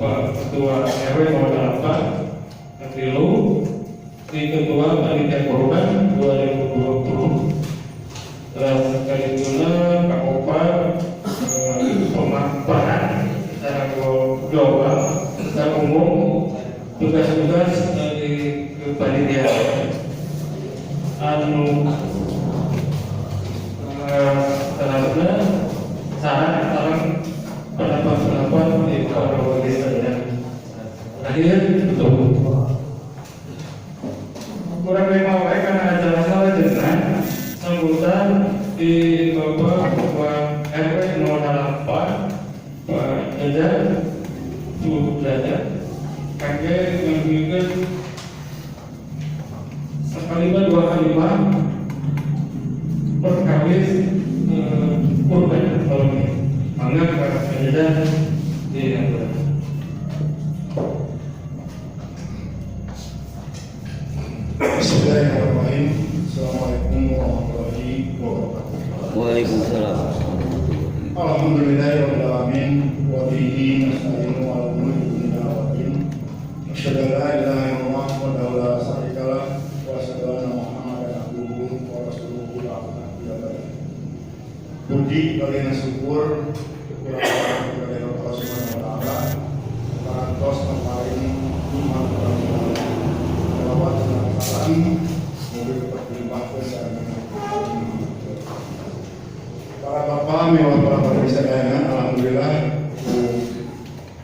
Bapak Ketua RW 08 Ketilu, di Ketua Panitia Korban 2020, dan sekali pula Pak Opa pemaparan secara global, secara umum tugas-tugas di kepanitiaan terhadap saran pendapat di para yang hadir betul. Kurang lebih mau karena acara dengan sambutan di Bapak Ketua RW 08 Pak Jajar Sudrajat kakek memberikan sekalimat dua kalimat perkawis kurban kalau ini mangga Pak Jajar di Anggota. Bismillahirrahmanirrahim. Assalamualaikum warahmatullahi wabarakatuh. Waalaikumsalam. Alhamdulillahirabbil alamin wa bihi nasta'inu ala umuri dunya wa din. Asyhadu an la ilaha illallah wa la syarika lah wa asyhadu anna Muhammadan abduhu wa rasuluhu la ilaha illallah. Puji kalian syukur kepada Allah Subhanahu wa taala karena tos kemarin iman selawat dan salam mobil berlimpahkan dan para bapak mewah para bapak sekalian, alhamdulillah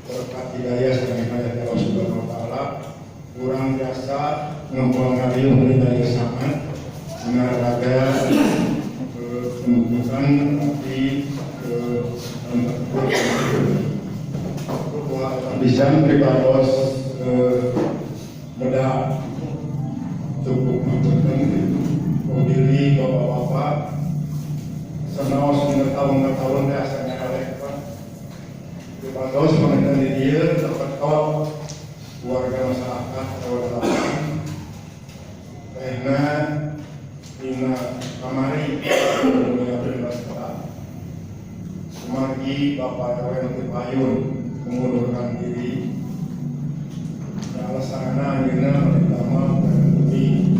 berkat hidayah dan hidayah Allah Subhanahu wa taala kurang biasa ngomong-ngomong hidayah sangat mengarahkan menunjukkan nanti bisa beribados beda cukup menunjukkan diri bapak-bapak senaos tahun-tahun biasanya oleh beribados mengenai diri dapat kau keluarga masyarakat atau dalam karena Dina kamari Semagi Bapak RW Nanti Payun mengundurkan diri alasannya Dina pertama mengikuti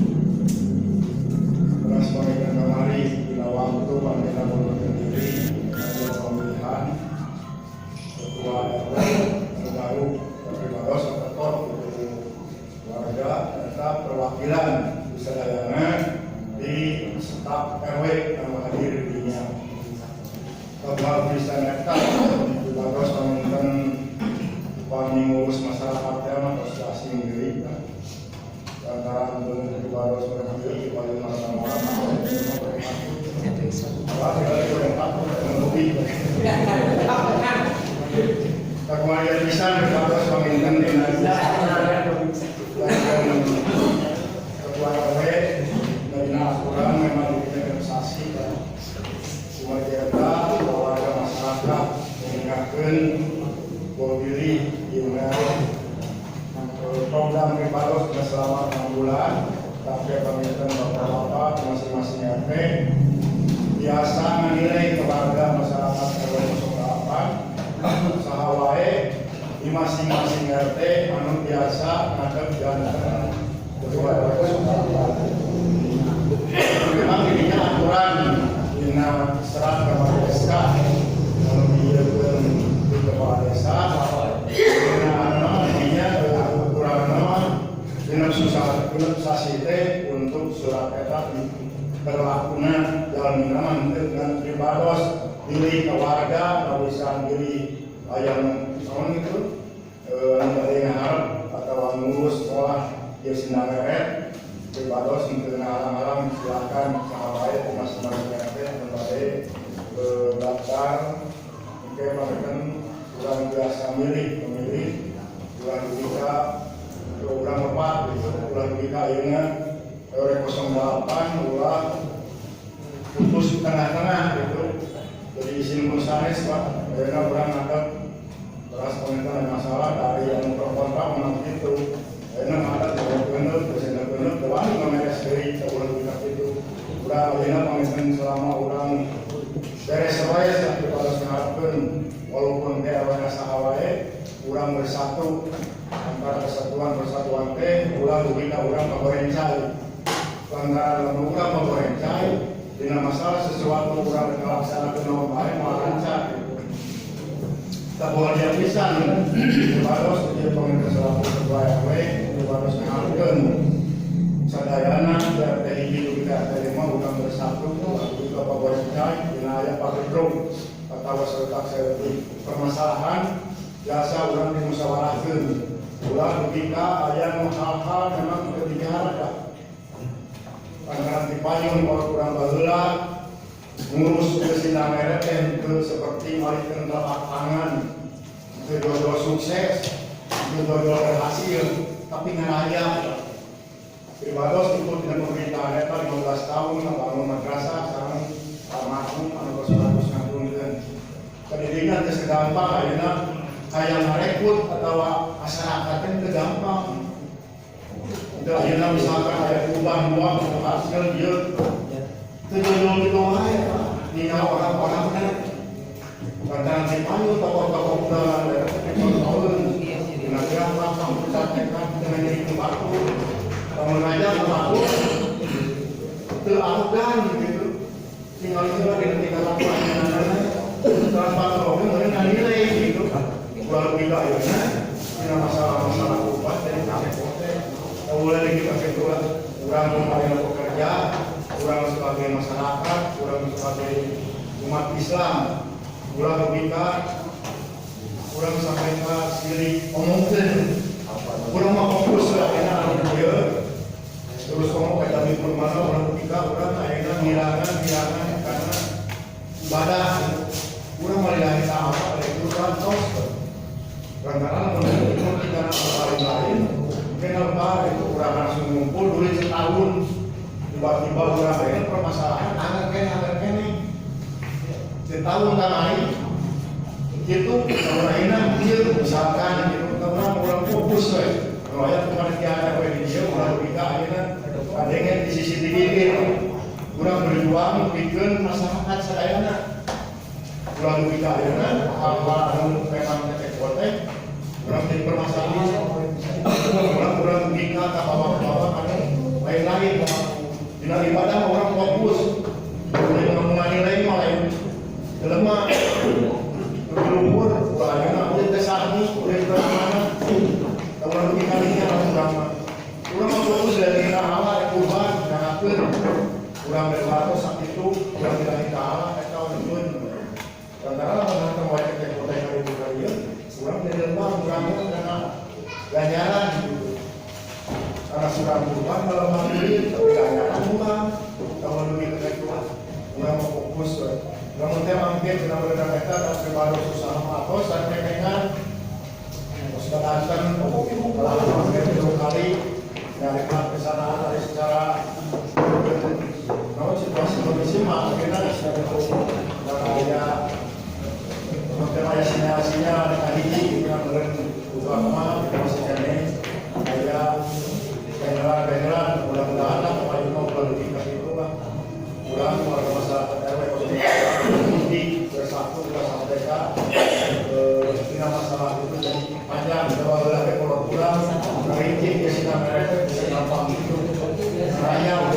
beras pemilihan kamari bila waktu Pandina mengundurkan diri ada pemilihan Ketua RW baru Baros atau warga tetap perwakilan bisa dayangan di staf RW yang hadir dirinya. Kalau bisa nekat, Baros meminta kami ngurus masyarakatnya asosiasi sendiri. Antara untuk Baros berdiri paling orang-orang kemudian bisa Baros meminta ketua RW aturan memang direalisasi dan sebagai warga masyarakat mengingatkan bahwa diri program Ripados sudah selama 6 bulan, tapi pemerintahan bapak-bapak masing-masing RT biasa menilai keluarga masyarakat RW 08 sahawae di masing-masing RT anu biasa ngadep jantan ketua RW 08. Memang dirinya aturan dina serat kepada desa menunjukkan di kepala desa dina aturan dina susah untuk surat eta berlakunya dalam nama dengan Ripados diri keluarga bisa diri ayam tahun itu dari harap atau ngurus sekolah dia sedang meret Ripados untuk alam-alam silakan sahabat masing-masing RT sebagai daftar mungkin mereka kurang biasa memilih kurang bisa kurang lepat kurang bisa ingat RW 08 ulah putus tengah-tengah gitu jadi izin musanis Pak karena kurang ada beras komentar masalah dari yang pro kontra menang itu karena ada benar benar kewan mengenai sendiri kebulan kita itu udah lina pamitan selama orang beres wae sampai pada seharapkan walaupun kayak awalnya sahawae kurang bersama bersatu antara kesatuan teh ulah dugi ka urang pagorencai lantaran lamun urang pagorencai dina masalah sesuatu urang ngalaksanakeun naon bae moal lancar tak boleh dia pisan baros jadi pemerintah selaku ketua RW baros ngahalkeun sadayana biar teh hiji dugi ka terima urang bersatu juga pagorencai dina aya pagedrong atawa serta permasalahan biasa orang dimusyawarahkan ulah ketika aya hal-hal memang kebijakan karena dipayung kalau kurang baheula ngurus kesina mereken ke seperti malikeun lapak pangan ke dodol sukses ke dodol berhasil tapi ngaraya pribados itu dengan pemerintahan eta 15 tahun bangun madrasah sekarang almarhum anu geus ngaturkeun pendidikan geus gampang ayeuna kayak merekrut atau masyarakat itu gampang. Itu akhirnya misalkan ada kubah dua hasil dia terjolong itu aja. Nina orang-orang benar. Karena di payu tokoh-tokoh udah ada tahun. Nanti orang kamu sampaikan dengan jadi pembaku. Kamu ngajak pembaku. Itu arogan gitu. Tinggal itu ada di tingkat lapangan. Transparan mereka nilai gitu. Kalau kita akhirnya tidak masalah upah dari KPOT mulai kita kedua kurang melayani pekerja kurang sebagai masyarakat kurang sebagai umat Islam kurang kita kurang sampai ke sini omongin kurang mau fokus lah enak dia terus ngomong kayak tadi permana kurang kita kurang akhirnya mirangan karena ibadah kurang melayani apa itu kan tos karena menurut kita paling lain kenapa itu kurang langsung ngumpul dulu setahun tiba-tiba kurang lain permasalahan agar kene setahun lain itu kalau lainnya dia misalkan gitu karena kurang fokus kalau ayat kepada tiada dia kurang kita akhirnya adanya di sisi tinggi kurang berjuang bikin masyarakat sedayana kurang kita akhirnya hal-hal memang kotek, orang jadi permasalahan, orang bingka ke bawah-bawah karena lain-lain. Bila ibadah orang fokus, boleh mengenai lain malah lemah, berumur, banyak boleh kesani, boleh kemana, orang bingka ini orang lama. Orang fokus dari awal kurban, jangan orang berlaku saat itu, orang tidak kalah, atau pun, karena orang wajib kotek hari itu kalian. Kurang dari lembah, kurang karena ganjaran gitu. Karena kurang kurban kalau mandiri, tapi ganjaran kurang. Kalau lebih ke kurang mau fokus. Namun saya mampir dengan beredar kita dan terbaru usaha matos dan mereka sudah datang telah mampir 2 kali dari kesana dari secara kalau situasi kondisi mah kita sudah ada makanya sinyal-sinyal tadi yang utama masih kene saya general mudah-mudahan lah kalau mau kualifikasi itu lah kurang warga masyarakat RW di bersatu kita sampaikan tidak masalah itu jadi panjang kalau ada kurang merinci ya kita mereka bisa gampang itu raya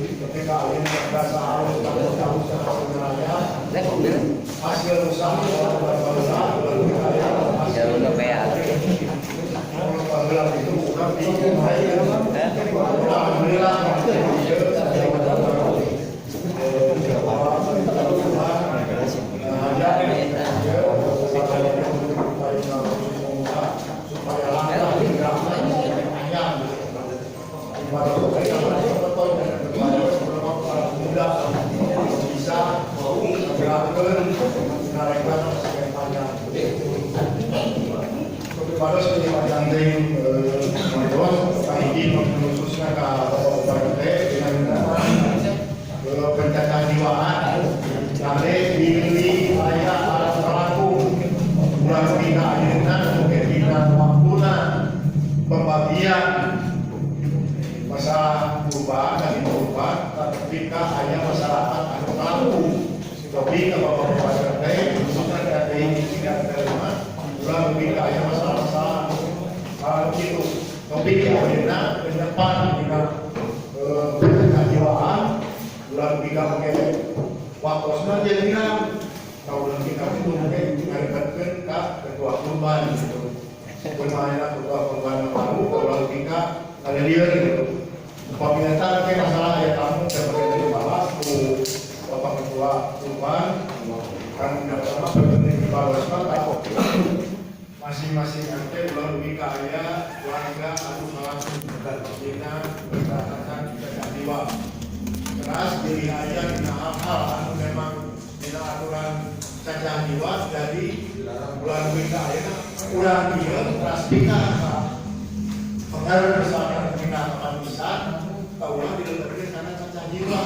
ketika ini merasa harus tahu sebenarnya hasil usaha jalur PA itu bukan alhamdulillah supaya bisa menggerakkan menaikkan sekian panjang. Kepada sekian panjang menurut kami khususnya ke Bapak dengan penjagaan jiwaan nanti diri layak alat pelaku bulan kita akhirnya mungkin kita waktunya pembagian masalah perubahan dan perubahan ketika hanya masyarakat atau pelaku tapi kalau bapak-bapak khususnya dari tidak terima bulan kita hanya masalah begitu. Tapi akhirnya ke depan kita kejiwaan, ulah kita pakai wakosna dia bilang, kalau ulah kita itu pakai ngarekatkan ke ketua korban gitu. Bermainlah ketua korban baru, kalau kita ada dia gitu. Apabila tak ada masalah ya kamu sebagai dari bawah bapak ketua korban, kan tidak sama seperti di bawah takut. Masing-masing RT ulah lebih kaya warga anu salah dina berdasarkan kejiwa. Keras diri aja dina hal-hal anu memang dina aturan cacat jiwa jadi ulah lebih kaya ulah dia keras kita pengaruh misalkan kita akan bisa ulah diletakkan karena cacat jiwa.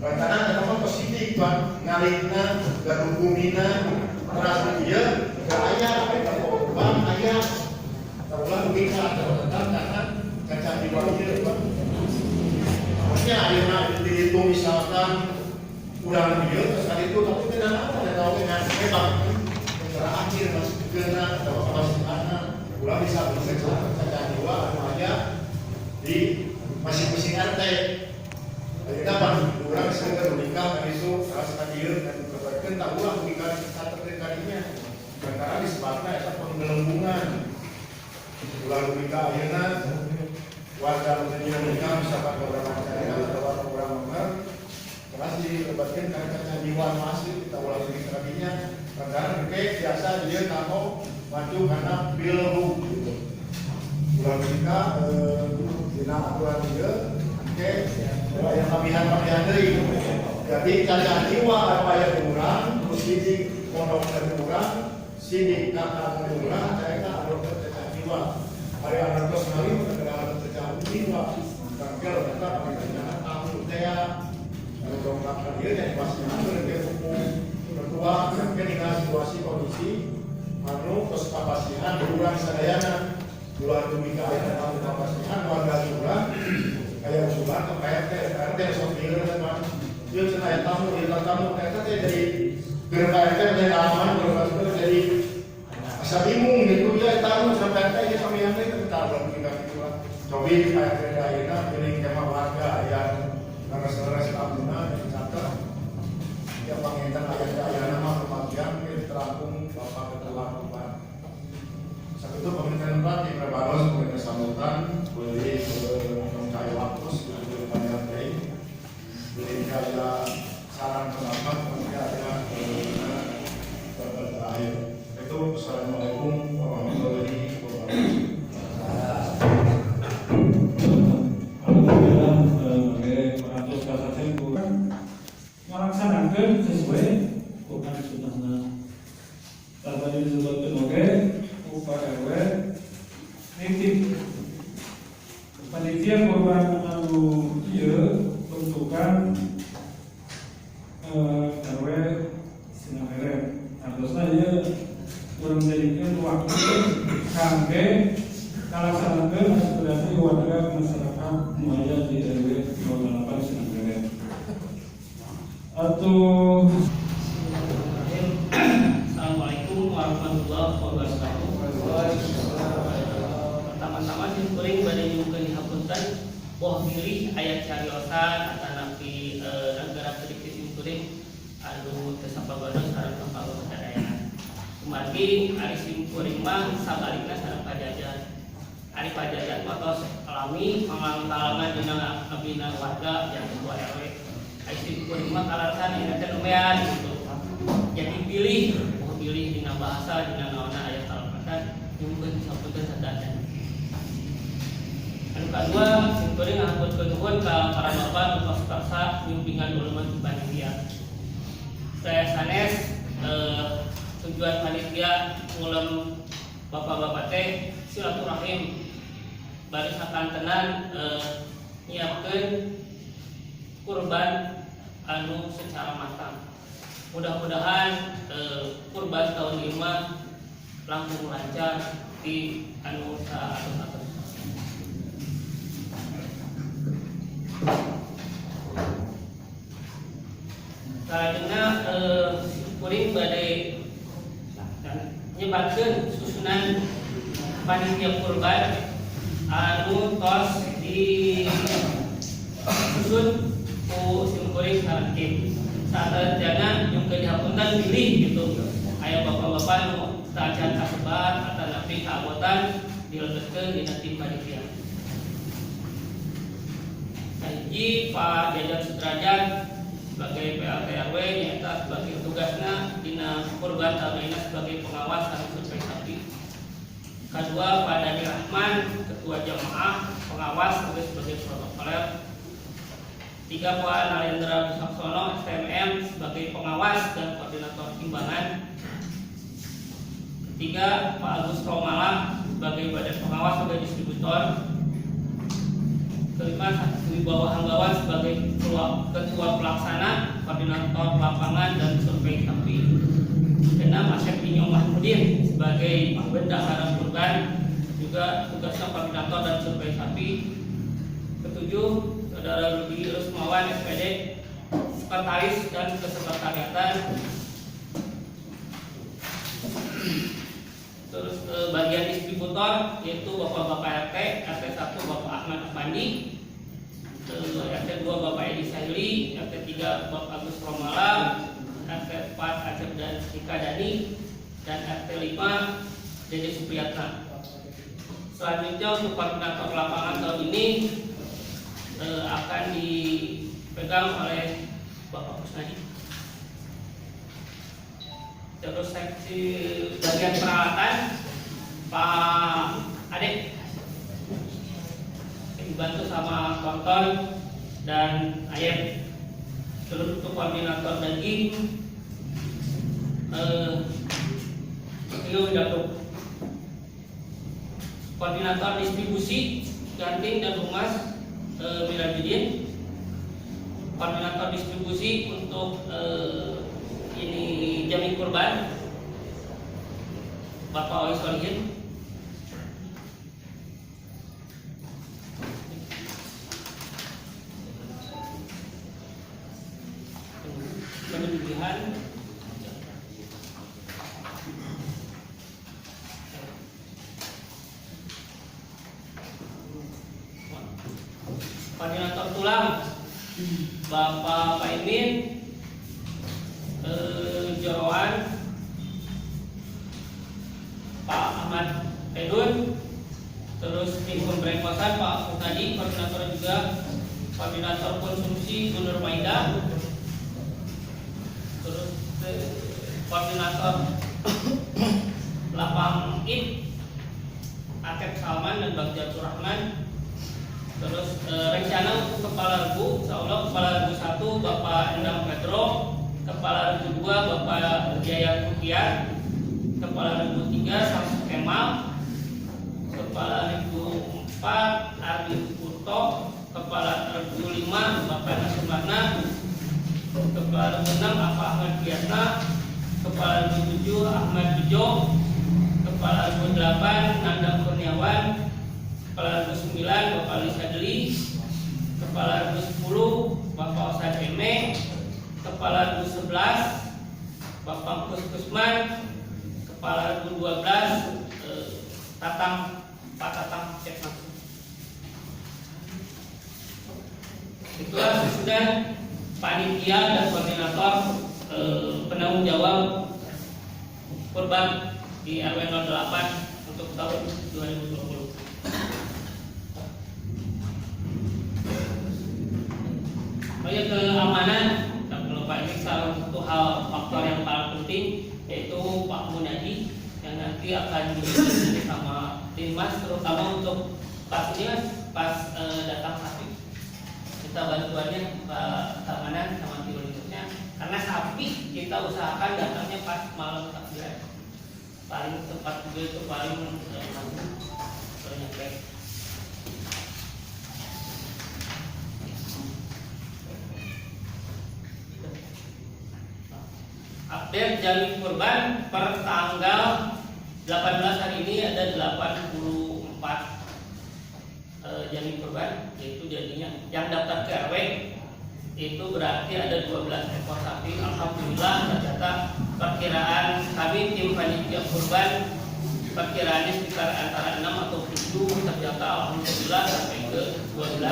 Karena ada positif kan ngalihna gaduh bumina keras dia ayah, bang ayah, terulang bisa tetap karena cacat jiwa dia. Maksudnya akhirnya dihitung misalkan kurang dia, terus kali itu tapi tidak ada tahu dengan hebat. Terakhir masih kena atau masih anak, kurang bisa bekerja cacat jiwa aja di masing-masing RT. Jadi kapan kurang sekedar menikah dari itu rasa dia dan berbagai tak ulang menikah satu kalinya. Karena disebabkan itu penggelembungan ulang menikah akhirnya warga menikah misalkan beberapa percaya atau orang mengar terus dilibatkan karena cacat jiwa masih kita ulang menikah tadinya karena biasa dia tahu maju karena bilru gitu. Ulang menikah dina aturan dia yang pilihan dari jadi cacat jiwa apa yang kurang terus di pondok kurang sini kakak kurang saya kan ada cacat jiwa hari anak terus kali ada cacat jiwa tanggal tetap jangan tahu saya kalau kakak dia yang pasti ambil dia hukum berdua ketika situasi kondisi anu terus kapasitas kurang sadayana bulan demi kaya dan kapasitas warga kurang kayak usulan ke PRT sopir kan dia saya tamu kayak dari PRT dari aman jadi asal bingung gitu ya tamu sampai PRT kami yang itu tahu kita gitu coba PRT daerah pilih kemah warga yang laras kampungnya yang catat yang pengintan ayah nama kematian itu terangkum bapak ketua korban satu itu pemerintahan tempat di Prabaros pemerintah sambutan boleh kayak waktu sebelum banyak day beli kayak saran pendapat kemudian ada terakhir itu assalamualaikum warahmatullahi wabarakatuh. Alhamdulillah sebagai peratus kasasi melaksanakan sesuai Quran Sunnah. Tadi disebutkan oke upah RW nitip panitia korban anu ieu bentukan RW Sinangere. Harusnya ieu urang jadikeun waktu kangge kalaksanakeun aspirasi warga masyarakat nu aya di RW 28 Sinangere. Atuh Assalamualaikum warahmatullahi wabarakatuh. Pertama-tama kuring bade nyukeun hapunten boh milih aya cariosan atana di negara sedikit kuring anu teu sapagonos sareng sapagonos daerah. Kumargi ari simkuring mah sabalikna sareng pajajan. Ari pajajan motos alami mangkalangan dina abina warga yang ketua RW. Ari simkuring mah kalasan ina teh numean gitu. Jadi pilih dina bahasa dina naonna aya kalpatan nyukeun sapunten sadaya. Anu kadua simkuring ngahaturkeun nuhun ka para bapak tos karsa bimbingan ulama panitia. Saya sanes tujuan panitia ngulem bapak-bapak teh silaturahim bari sakantenan nyiapkeun kurban anu secara matang. Mudah-mudahan kurban tahun 5 langsung lancar di anu saat karena kuring badai nyebarkeun susunan panitia kurban anu tos di susun ku simkuring sarantim sarjana yang dihapunten pilih gitu aya bapak-bapak nu tajan kasebat atau napi keanggotaan dilebetkeun dina tim panitia. Hiji Pak Jajan Sudrajat sebagai PLT RW nyata sebagai tugasna dina kurban tahun ini sebagai pengawas anu survei sapi. Kedua Pak Dani Rahman ketua jamaah pengawas juga sebagai protokoler. Tiga Pak Narendra Bisaksono STMM sebagai pengawas dan koordinator timbangan. Ketiga Pak Agus Romala sebagai badan pengawas sebagai distributor. Kelima Wibawa Hanggawan sebagai ketua pelaksana koordinator lapangan dan survei sapi. Keenam Asep Inyong Mahmudin sebagai bendahara kurban juga tugasnya koordinator dan survei sapi. Ketujuh Saudara Rudi Rusmawan SPD sekretaris dan kesekretariatan. Terus bagian distributor yaitu Bapak-Bapak RT 1 Bapak Ahmad Afandi, RT 2 Bapak Edi Sahili, RT 3 Bapak Agus Romala, RT 4 Acep dan Ika Dani, dan RT 5 Dede Supriyatna. Selanjutnya untuk koordinator lapangan tahun ini akan dipegang oleh Bapak Kusnadi. Terus seksi bagian peralatan Pak Ade dibantu sama Tonton dan Ayem. Terus untuk koordinator daging Rio Datuk. Koordinator distribusi Ganting dan Humas Milajudin. Koordinator distribusi untuk ini jamin kurban Bapak Ois Solihin. Penyembelihan koordinator tulang Bapak Paimin, Jorowan, Pak Ahmad Edun, terus tim pemberengkosan Pak Kusnadi, koordinator juga koordinator konsumsi Gunur Maida, terus koordinator Lapang IT Akep Salman dan Bagjatur Rahman. Terus rencana untuk kepala regu, insyaallah kepala regu 1 Bapak Endang Pedro, kepala regu 2 Bapak Jaya Kukian, kepala regu 3 Samsu Kemal, kepala regu 4 Ardi Purto, kepala regu 5 Bapak Nasumana, kepala regu 6 Bapak Ahmad Biasna, kepala regu 7 Ahmad Bejo, kepala regu 8 Nanda Kurniawan, kepala regu 9 Bapak Lisa Deli, kepala regu 10 Bapak Osad Eme, kepala regu 11 Bapak Kusman, kepala regu 12 Pak Tatang cek langsung. Itulah sudah panitia dan koordinator penanggung jawab kurban di RW 08 untuk tahun 2020. Banyak keamanan, tak lupa ini salah satu hal faktor yang paling penting yaitu Pak Munadi yang nanti akan diberi sama Dimas, terutama untuk pastinya pas datang sapi. Kita bantuannya Pak keamanan sama tim berikutnya karena sapi kita usahakan datangnya pas malam takbiran. Paling tepat juga itu paling nyampe. Update jamin kurban per tanggal 18 hari ini ada 84 jamin kurban, yaitu jadinya yang daftar ke RW itu berarti ada 12 ekor sapi. Alhamdulillah ternyata perkiraan kami tim panitia kurban perkiraannya sekitar antara 6 atau 7, ternyata alhamdulillah sampai ke 12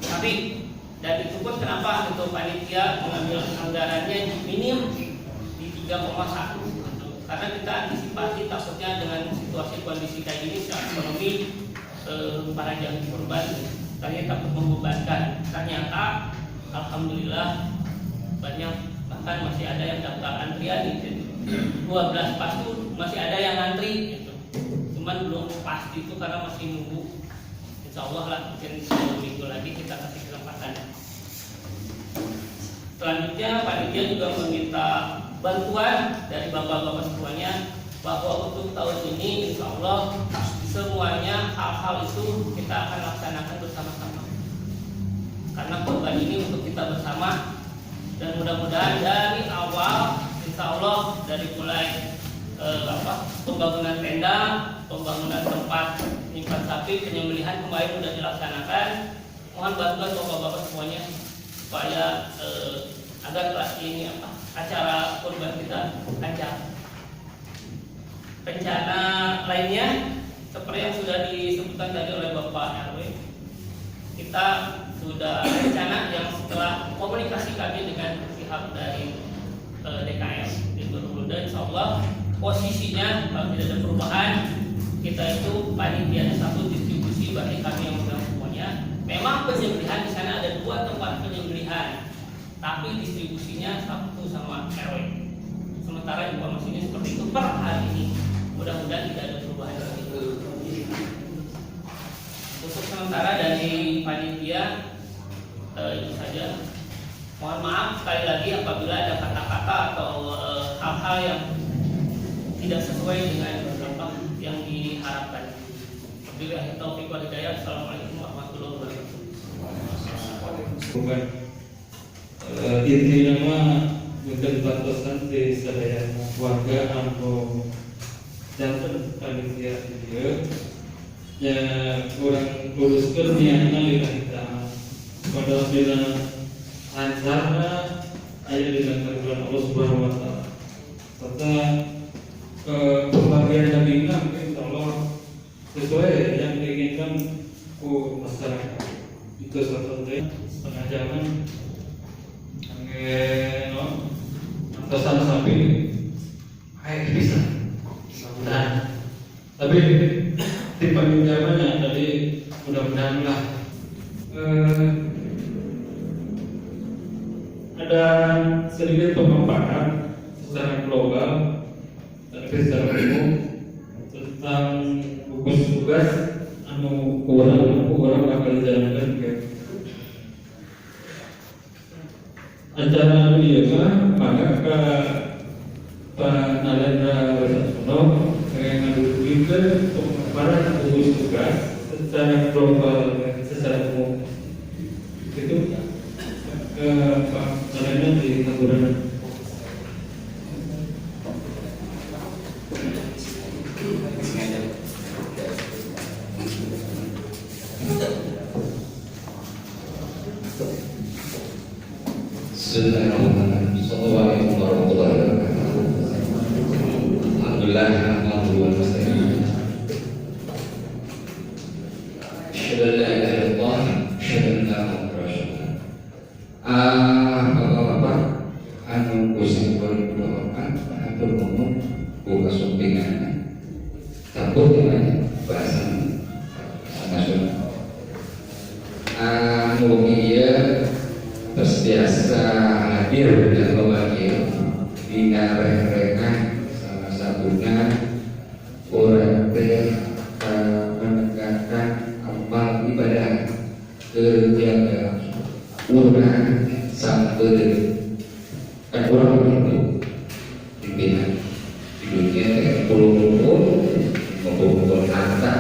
tapi dan itu pun kenapa untuk panitia mengambil anggarannya minim di 3,1 karena kita antisipasi takutnya dengan situasi kondisi kayak ini secara ekonomi para jamaah korban tadi takut membebankan. Ternyata alhamdulillah banyak, bahkan masih ada yang daftar antrian gitu. 12 pas tuh masih ada yang antri gitu. Cuman belum pasti itu karena masih nunggu. Insya Allah lah mungkin 1 minggu lagi kita kasih kesempatan. Selanjutnya panitia juga meminta bantuan dari bapak-bapak semuanya bahwa untuk tahun ini insya Allah semuanya hal-hal itu kita akan laksanakan bersama-sama karena korban ini untuk kita bersama dan mudah-mudahan dari awal insya Allah dari mulai pembangunan tenda, pembangunan tempat nyimpan sapi, penyembelihan kemarin sudah dilaksanakan. Mohon bantuan bapak-bapak semuanya supaya agar kelas ini acara kurban kita lancar. Rencana lainnya seperti yang sudah disebutkan tadi oleh Bapak RW, kita sudah rencana yang setelah komunikasi kami dengan pihak dari DKM di Bermuda, insya Allah posisinya kalau tidak ada perubahan kita itu panitianya satu distribusi bagi kami yang megang semuanya. Memang penyembelihan di sana ada 2 tempat penyembelihan, tapi distribusinya satu sama RW. Sementara informasinya seperti itu per hari ini. Mudah-mudahan tidak ada perubahan lagi. Untuk sementara dari panitia itu saja. Mohon maaf sekali lagi apabila ada kata-kata atau hal-hal yang tidak sesuai dengan apa yang diharapkan. Wabillahi taufiq wal hidayah. Assalamualaikum warahmatullahi wabarakatuh. Bukan intinya mah bukan batasan di sadaya warga atau jantan panitia dia ya kurang luruskan niatnya lillahi ta'ala pada bila lancarnya ayat dengan kebenaran Allah Subhanahu wa taala serta pembagian dagingnya insya Allah sesuai yang diinginkan ku masyarakat. Itu satu-satunya setengah jaman atasan sapi kayak bisa nah tapi di penjamannya tadi mudah-mudahan lah ada sedikit pemaparan secara global dan secara umum tentang gugus tugas orang akan dijalankan ke acara biasa maka ke Pak Narendra Wasasono yang mengadukan pemaparan gugus tugas secara global dan secara umum itu Pak Narendra di Taburan. Bismillahirrahmanirrahim. Assalamualaikum warahmatullahi wabarakatuh. Alhamdulillah, alhamdulillah, asyhadu an la ilaha illallah, asyhadu anna Muhammadar Rasulullah. Bapak-bapak, anu kusipun bapak, hatur nuhun buka sumpingan. Campur dengan bahasa nasional. Mugia terbiasa hadir dan mewakili di mereka salah satunya orang menegakkan amal ibadah terjaga urang sampai kan orang itu pimpinan di dunia kumpul harta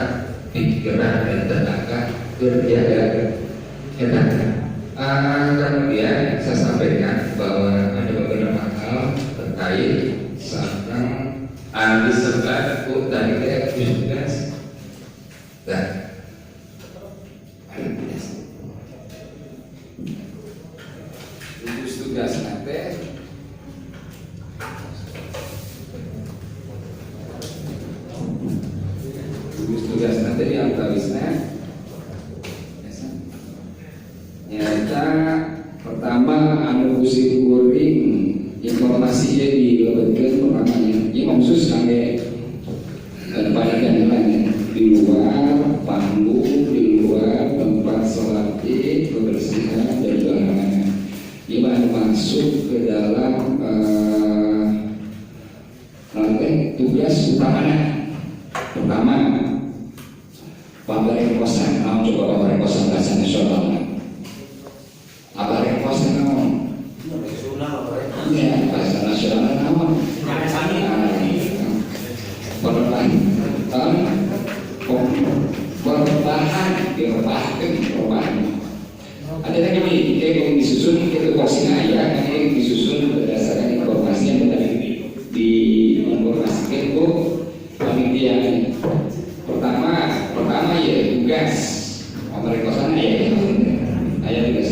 pikiran dan tenaga terjaga enak. Kemudian saya sampaikan bahwa ada beberapa hal terkait tentang disebut tadi kayak tugas dan gugus tugas nanti gugus tugas nanti di antawisna nyata pertama anu kusir kuring informasi yang dilebetkan pertamanya ini khusus kangge pada jalan di luar panggung, di luar tempat sholat id, kebersihan dan lain-lain. Ini masuk ke dalam tugas utamanya. Pertama, pabrik kosan, coba pabrik kosan bahasa nasional. Pabrik kosan naon? Ya, bahasa nasional naon? Perubahan. Ada lagi nih, yang disusun itu posisinya ya, yang disusun berdasarkan informasi yang tadi diinformasikan bu panitia. Pertama ya tugas pabrik kosan ayat tugas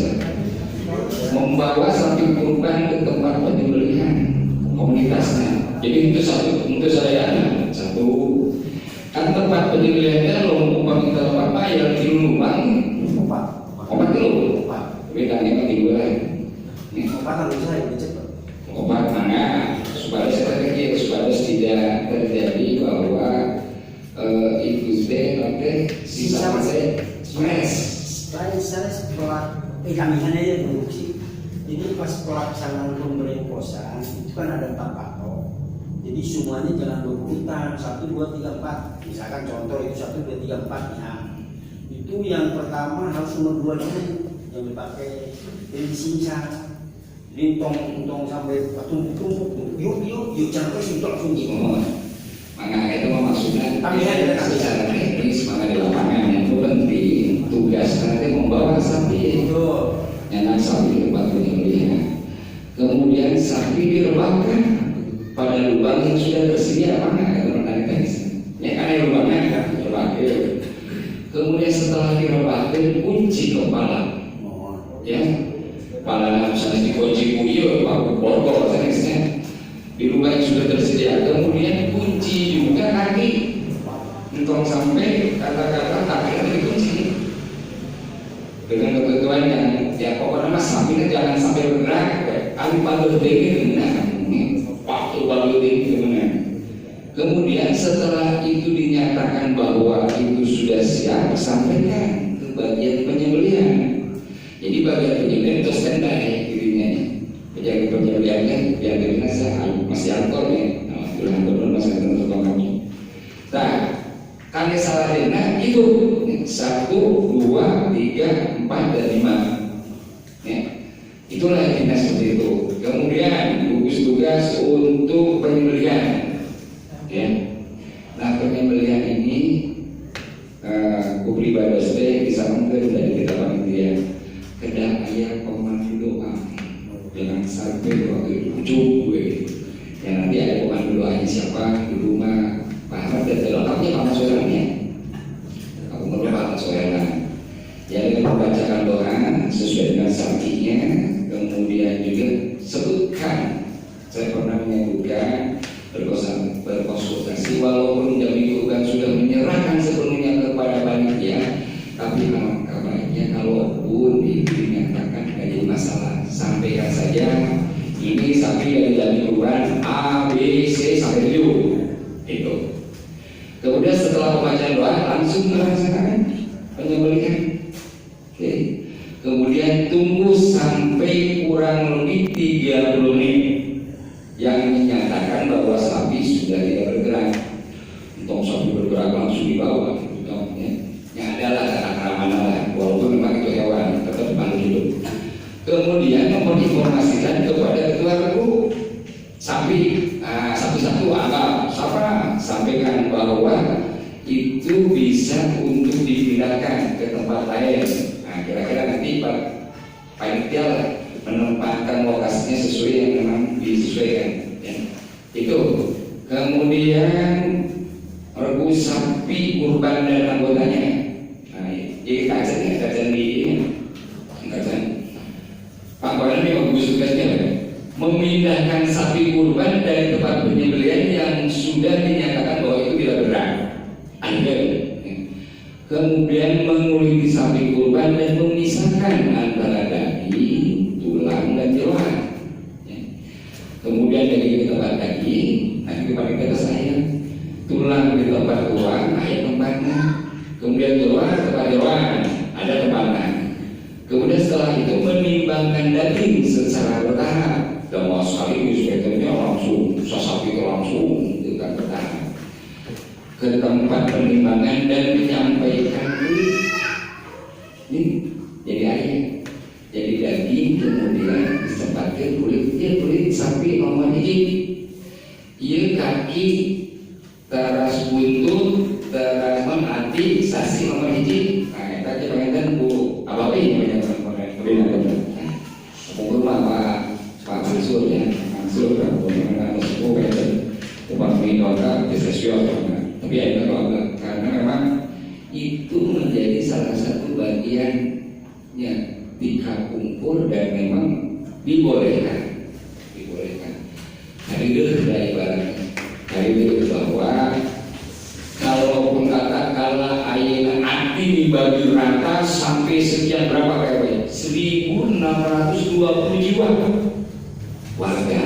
membawa sapi kurban ke tempat penyembelihan komunitasnya. Jadi itu untuk saya satu kan tempat penyembelihannya lo minta tempat bayar di rumah obat dulu bedanya kan tiga obat harus saya dicek obat mana supaya tidak terjadi bahwa itu nanti sisa stres setelah kami hanya ya produksi. Jadi pas pelaksanaan pemberian kosan itu kan ada 4 patok. Jadi semuanya jangan berurutan 1, 2, 3, 4. Misalkan contoh itu 1, 2, 3, 4 ya. Itu yang pertama harus nomor 2 dulu yang dipakai. Jadi disingkat. Jadi tong sampai tumpuk. Yuk jangan terus untuk langsung gitu. Maka itu maksudnya kami ada secara teknis maka di lapangan yang penting tugas nanti membawa sapi itu yang sapi tempat penyembelihan. Kemudian sapi direbahkan pada lubang yang sudah tersedia mana teman-teman teknis. Ya karena lubangnya kan direbahkan. Kemudian setelah direbahkan kunci kepala. Ya, kepala misalnya dikunci kuyo, borgol teknisnya. Di lubang yang sudah tersedia, kemudian kunci juga kaki untuk sampai kata-kata kaki dikunci dengan ketentuan yang pokoknya mas sapinya jangan sampai bergerak kali balut tinggi waktu balut tinggi kemudian setelah itu dinyatakan bahwa itu sudah siap sampaikan ke bagian penyembelihan. Jadi bagian penyembelihan itu standby dirinya penjaga penyembelihannya biar dirinya masih angkor ya masih angkor kami. Nah kali salah dena itu 1, 2, 3, 4 dan 5 ya. Itulah yang seperti itu. Kemudian gugus tugas untuk penyembelihan ya. Nah penyembelihan ini kubri bados teh bisa mengklaim dari kita panitia kedang ayat pemandu doa jangan sampai waktu ujung gue ya nanti ada pemandu doanya siapa di rumah Pak Ahmad dan lengkapnya Pak Mas Soerannya aku merupakan Soeran yang membacakan doa sesuai dengan sakinya. Kemudian juga sebutkan saya pernah menyebutkan berkonsultasi walaupun jami itu kan sudah menyerahkan sepenuhnya kepada panitia, tapi alangkah baiknya kalaupun dinyatakan tidak jadi masalah sampaikan saja ini sapi dari jami kurban A, B, C sampai 7 itu. Kemudian setelah pembacaan doa langsung melaksanakan penyembelihan. Oke. Kemudian tunggu sampai kurang lebih 30 menit yang menyatakan bahwa sapi sudah tidak bergerak. Untuk sapi bergerak langsung dibawa, ya. Yang adalah kata mana lah, walaupun memang itu hewan tetap dipanggil hidup. Kemudian menginformasikan kepada ketua RU sapi satu-satu apa sampaikan bahwa itu bisa untuk dipindahkan ke tempat lain. Nah, kira-kira nanti Pak panitia menempatkan lokasinya sesuai yang memang disesuaikan. Ya. Itu. Kemudian regu sapi kurban dan anggotanya. Nah, jadi kajian di ini. Pak Badan memang gugus tugasnya memindahkan sapi kurban dari tempat penyembelihan yang sudah dinyatakan bahwa itu tidak berat. Ada kemudian menguliti sapi kurban dan memisahkan antara daging, tulang, dan jeroan. Ya. Kemudian daging di tempat daging, nanti kepada kata saya, tulang di tempat tulang, ada tempatnya. Kemudian jeroan tempat jeroan, ada tempatnya. Kemudian setelah itu menimbangkan daging secara bertahap. Dan mau sekali sebetulnya langsung sasapi langsung dengan bertahap ke tempat penimbangan dan menyampaikan kulit. Ini jadi ayam, jadi daging, kemudian disempatkan kulit sapi nomor hiji, iya kaki teras buntut teras hati sasi nomor hiji. Nah kita aja pengen bu apa ini banyak orang mungkin Pak Mansur ya, Mansur kan bagaimana sepuh kan umat minota sesuatu. Tapi ya karena memang itu menjadi salah satu bagiannya dikapungkur dan memang dibolehkan. Hari itu sudah ibarat hari itu bahwa kalaupun katakanlah ayat arti dibagi rata sampai sekian berapa kayak 1.620 jiwa warga,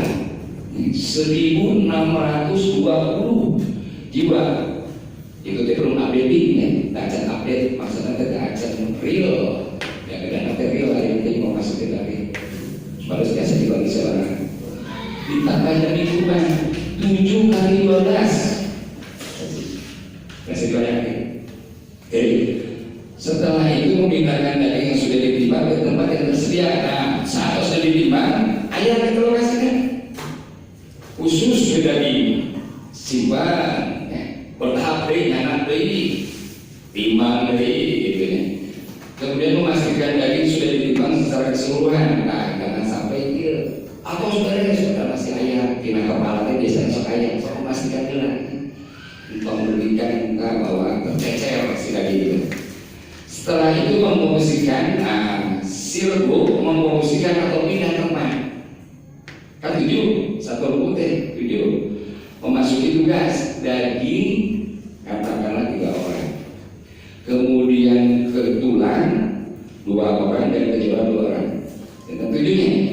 1.620 jiwa. Itu belum update ya, tak update maksudnya tidak akan real, ya tidak update real hari ini mau masuk ke dari harus biasa dibagi seorang ditambah dari kurban 7 kali 12 masih banyak. Oke, setelah itu memindahkan daging yang sudah ditimbang ke tempat yang tersedia. Nah, saat sudah ditimbang, ayam ke lokasinya khusus ke daging simpan. Bertahap dari nyanak dari timbang dari gitu ya. Kemudian memastikan daging sudah ditimbang secara keseluruhan. Nah, jangan sampai kira atau sudah masih ayam kena kepalanya biasanya sok ayam, sok memastikan dulu untuk memberikan bahwa tercecer si daging itu. Setelah itu mempromosikan silbu mempromosikan atau pindah tempat. Kan 7 satu rute 7 memasuki tugas daging katakanlah 3 orang, kemudian ke tulang 2 orang dan ke jeroan 2 orang. Dan tujuannya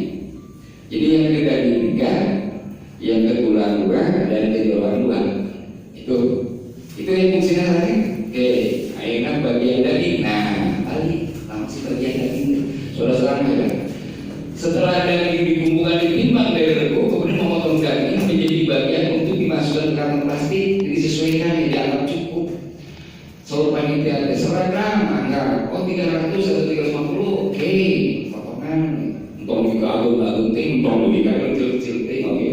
jadi yang ke daging 3, yang ke tulang 2 dan ke jeroan 2 itu yang fungsinya tadi. Oke, akhirnya bagian daging. Nah, balik langsung bagian daging. Saudara-saudara, setelah daging dikumpulkan ditimbang dari rego, kemudian memotong daging menjadi bagian untuk dimasukkan ke kantong plastik, disesuaikan yang dianggap cukup. Soal panitia seragam, angka 300 atau 350, oke, potongan untuk digabung tim, untuk digabung kecil tim, oke.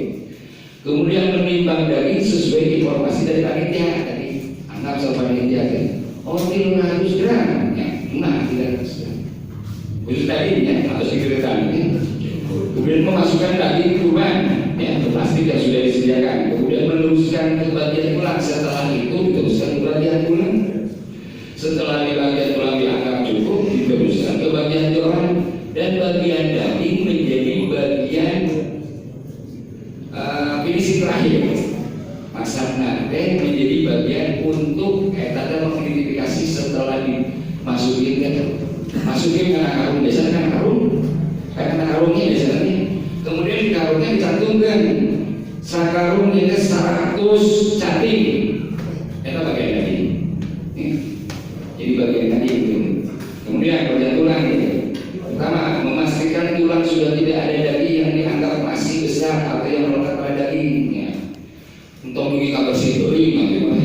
Kemudian menimbang daging sesuai informasi dari panitia tadi, anggap soal panitia tadi, 300 gram, ya, 300 gram. Khusus dagingnya atau sekretan ya. Kemudian memasukkan daging kurban ya ke plastik yang sudah disediakan. Kemudian meneruskan ke bagian tulang. Setelah itu diteruskan ke bagian tulang. Setelah di bagian tulang dianggap cukup, diteruskan ke bagian jeroan dan bagian daging menjadi bagian finishing terakhir. Masak nanti menjadi bagian untuk tanda mengidentifikasi setelah dimasukin ke masukin ke karung, biasanya kan karungnya biasanya. Kemudian di karungnya dicantumkan sakarung ini 100 cacing. Itu bagian tadi. Jadi bagian tadi itu. Kemudian bagian tulang itu. Pertama, memastikan tulang sudah tidak ada daging yang dianggap masih besar atau yang melekat pada dagingnya. Untuk mengingat bersih teuing nanti mana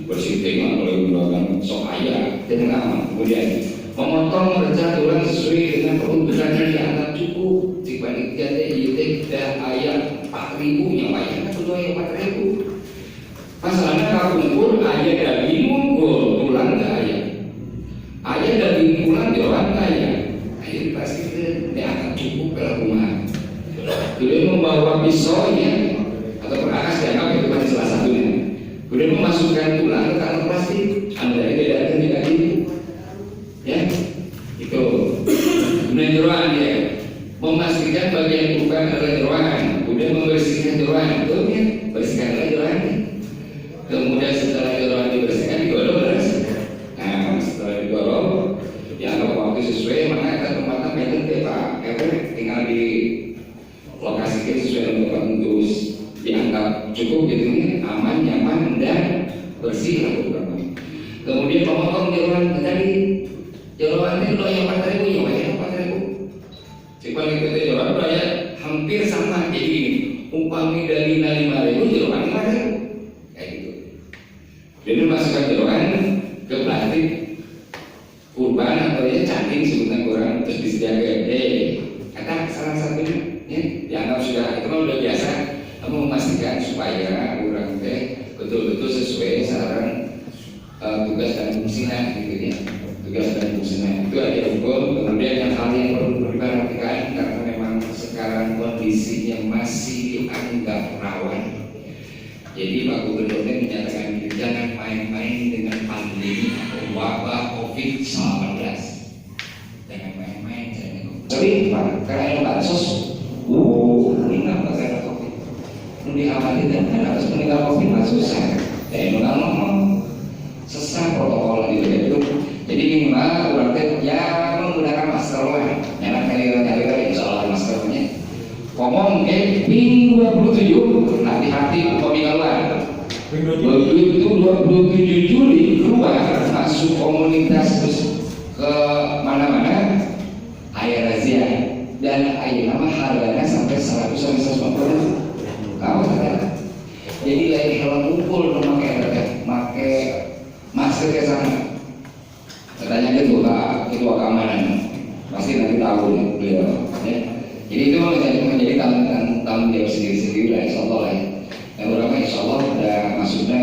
bersih teuing oleh gunakan sok ayam dan lama. Kemudian memotong reca tulang sesuai dengan peruntukan yang dianggap cukup. Jika dikatakan tidak ayam 4.000 yang banyak kan sudah ayam 4.000. Masalahnya kalau ukur ayam daging ukur tulang nggak ayam. Ayam daging tulang jeroan nggak ayam. Ayam pasti dianggap cukup kalau rumah. Kemudian membawa pisaunya atau perakas dianggap itu masih salah satunya. Kemudian memasukkan tulang ke kantong plastik. Anda tidak akan daging. Ya, itu. Kemudian jeroan ya, memastikan bagian kurban adalah jeroan, kemudian membersihkan jeroan, betul ya, bersihkanlah jeroan. Kemudian setelah jeroan dibersihkan, digoreng beres. Nah, setelah bersih lah program kami. Kemudian pemotong jeroan tadi jeroan itu udah yang 4.000 ya, yang 4.000. Cuma itu jeroan udah ya hampir sama jadi gini. Umpami dari 5.000 jeroan 5.000 kayak gitu. Jadi masukkan jeroan ke plastik kurban atau ya cacing sebutan orang terus disediakan kata salah satunya ya dianggap sudah itu kan udah biasa kamu memastikan supaya orang betul-betul sesuai saran tugas dan fungsinya gitu ya, tugas dan fungsinya itu ada hukum. Kemudian yang hal yang perlu diperhatikan karena memang sekarang kondisinya masih dianggap rawan. Jadi Pak Gubernurnya menyatakan jangan main-main dengan pandemi atau wabah COVID-19. Jangan main-main, tapi Pak, karena yang bansos, ini apa karena COVID? Diamati dan harus meninggal COVID mah susah. Dan ngomong sesat protokol itu. Jadi minimal berarti ya menggunakan masker lah. Jangan nyari insya Allah maskernya. Ngomong Minggu 27 hati-hati peminggalan. Begitu 27 Juli keluar masuk komunitas terus ke mana-mana ayah razia dan ayah nama harganya sampai 100-150. Kamu kata. Jadi lagi kalau ngumpul pakai masker ke sana. Katanya ketua keamanan pasti nanti tahu ya beliau. Ya. Jadi itu menjadi tanggung jawab sendiri-sendiri lah, insya Allah lah ya. Yang pertama insya Allah udah masuknya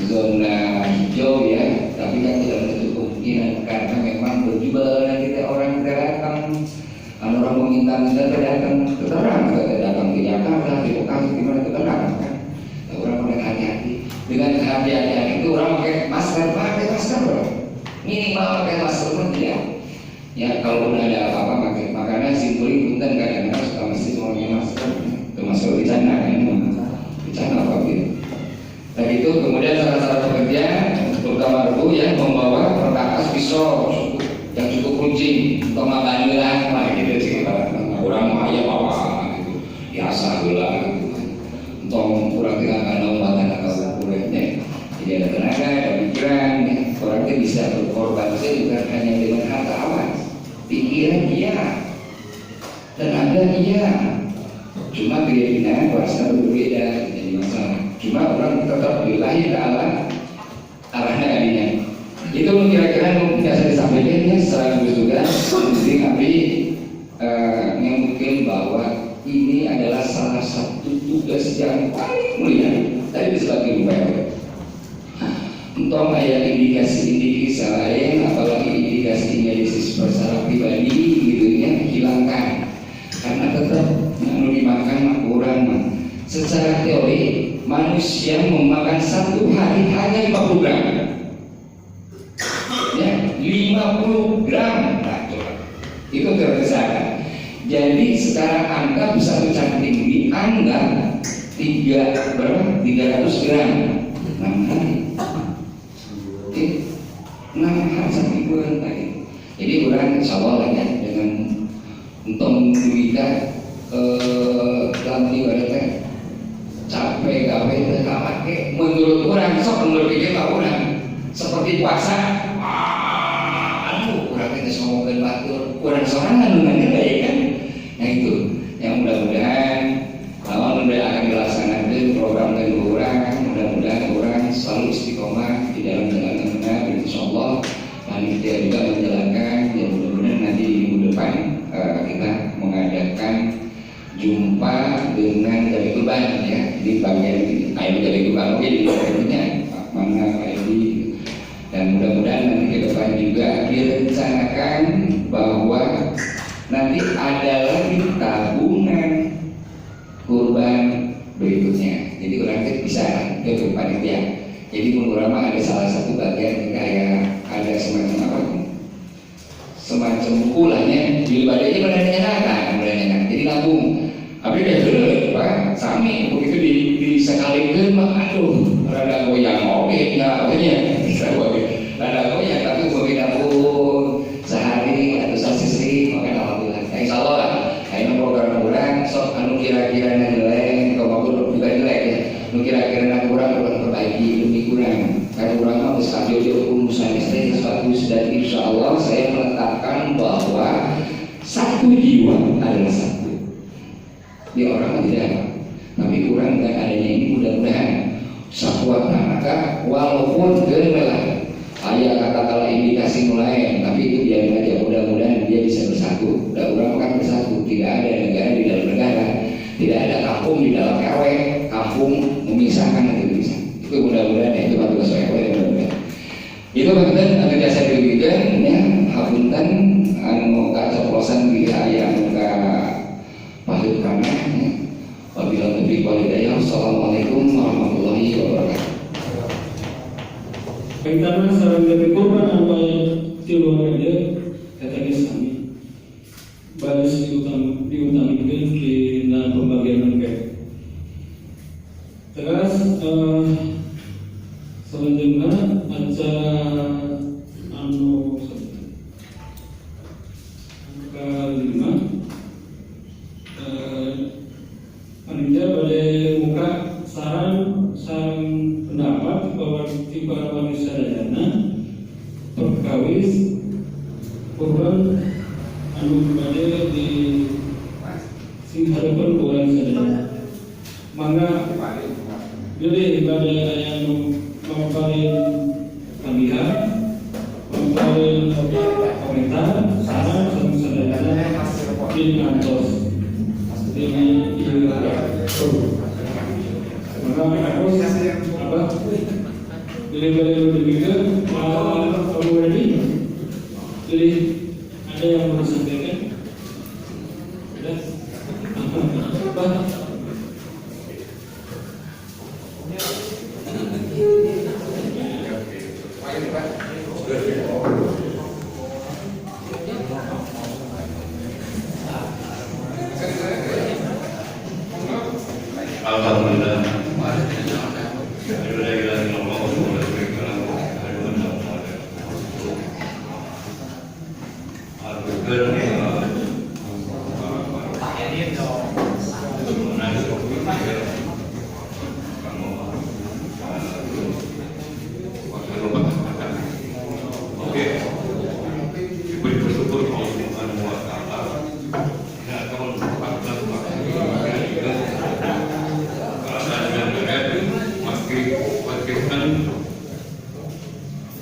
zona hijau ya, tapi kan tidak menutup kemungkinan karena memang berjualan kita orang kita datang, orang mengintai kita datang ke terang, kita datang ke Jakarta, di Bekasi, di mana kita datang kan. Orang pakai hati-hati. Dengan kehati-hatian itu orang pakai masker bro. Minimal pakai masker pun tidak. Ya kalau udah ada apa-apa makanya simpulin punten kadang-kadang suka mesti semuanya masker termasuk dicana kan dicana apa gitu. Dan itu kemudian salah pekerja terutama itu yang membawa perkakas pisau yang cukup runcing atau maganilah lah gitu sih orang mau ayah bawa gitu biasa gula gitu untuk kurang tidak akan lompatan atau kulitnya. Jadi ada tenaga, ada pikiran ya. Orang itu bisa berkorban bukan hanya dengan harta awan. Pikiran iya, tenaga iya, cuma keyakinan kuasa berbeda jadi masalah. Cuma orang tetap lillahi ta'ala arahnya kalinya. Itu kira-kira tidak saya disampaikan ya secara juga penting tapi yang mungkin bahwa ini adalah salah satu tugas yang paling mulia tadi sebagai upaya. Untuk ayat indikasi lain, apalagi indikasi medis secara pribadi gitu ya hilangkan karena tetap yang dimakan kurang. Secara teori manusia memakan satu hari hanya 50 gram ya 50 gram itu terbesar. Jadi sekarang angka bisa mencapai tinggi anggap 300 gram 6 hari 6 hari sampai bulan tadi. Jadi orang insya Allah ya dengan untuk menduikan dalam ibaratnya capek gawe terkamat menurut orang sok menurut pikir orang seperti puasa orang kita ngomongin batur orang seorang kandungannya baik kan. Nah itu yang mudah-mudahan akan dilaksanakan program dari orang, mudah-mudahan orang selalu istiqomah di dalam jalan yang benar. Insyaallah panitia juga menjalankan yang mudah-mudahan nanti di minggu depan kita mengadakan jumpa dengan dari kurban ya di bagian ayam dari kurban oke di bagiannya Pak Mana Pak Edi dan mudah-mudahan nanti ke depan juga direncanakan bahwa nanti ada lagi tabungan kurban berikutnya. Jadi kurang bisa ke panitia. Jadi menurut ada salah satu bagian kayak ada semacam apa? Semacam pulanya di badannya menanyakan. Jadi nabung. Tapi dia dulu, Pak, sami begitu disekalikan mah aduh, rada goyang oke, nggak punya, bisa goyang, rada goyang tapi bagi nabung sehari atau sehari, makanya alhamdulillah. Insya Allah lah, ini program kurang, sok anu kira-kira nilai, kalau mau juga nilai ya, anu kira-kira kurang perbaiki demi kurang. stadio rumusan bagus, dan insya Allah saya meletakkan bahwa satu jiwa adalah satu. Di orang tidak, tapi kurang dengan adanya ini mudah-mudahan satuan. Maka walaupun kemelah ayah kata-kata indikasi mulai, tapi itu biarin aja, mudah-mudahan dia bisa bersatu. Dan orang akan bersatu. Tidak ada negara di dalam negara, tidak ada kampung di dalam RW, kampung memisahkan nanti bisa. Itu mudah-mudahan itu tugas RW mudah-mudahan. Itu betul ada jasa diberikan ya, hapunten anu kaceplosan di ayah muka pahit kana ya. Wabillahi taufiq wal hidayah. Assalamualaikum warahmatullahi wabarakatuh. Kaitannya sareng dari korban apa tiluan aja kata sami balas diutamakan di pembagian angket. Terus selanjutnya acara anu kelima panitia pada muka saran pendapat bahwa di para wanita sadayana perkawis korban anu pada di sing harapan orang sadayana mangga pilih pada yang memaparin pilihan, memaparin komentar, saran sama sadayana di kantor dengan maka aku apa pilih demikian kamu ready pilih ada yang mau disampaikan ada apa Alhamdulillah.